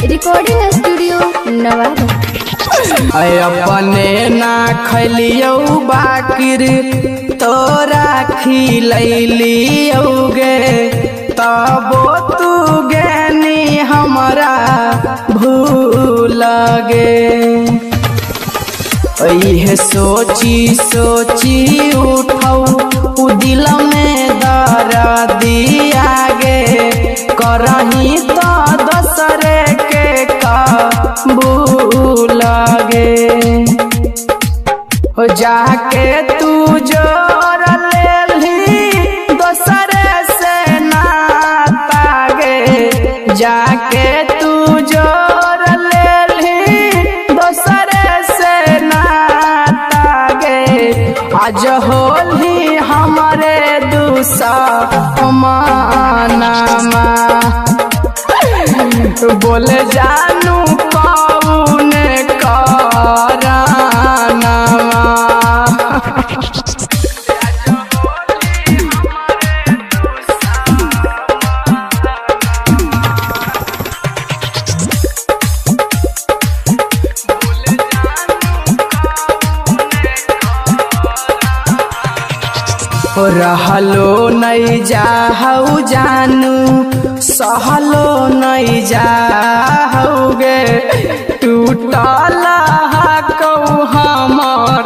Recording studio Nawada. अपने ना खलियो बाकिर तोरा खिलैलियोगे तबो तू गेनी हमरा भूल गे। इहे सोची सोची उठौ दिल में दर्दिया गे करही तो दोसरे के भूल गे। जाके तू जोर लेली दोसरे से नाता गे जाके तू जोर लेली दोसरे से नाता गे। आज होली हमारे दुश्मनमा बोले जानू कौन करानवा। रहलो नहीं जाहु जानू सहलो नहीं जाओगे टूटल कहू हमर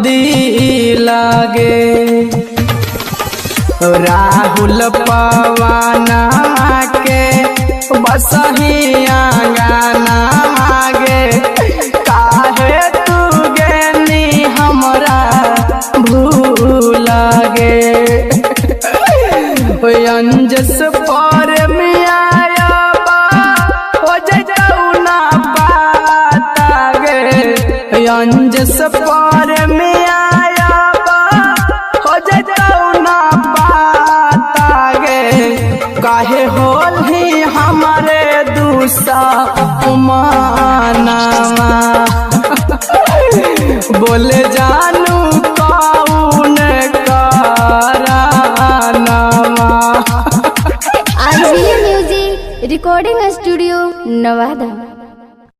दिल गे। राहुल पवना के बसही गाना गे काहे तू गेनी हमरा भूल गे। अंजस पर मियाबा हो जैतौ ना पाता गे। अंजस पर मियाबा हो जैतौ ना पाता गे काहे होली हमारे दुश्मनवा। बोले जानू कौन करानवा। Music recording studio Nawada.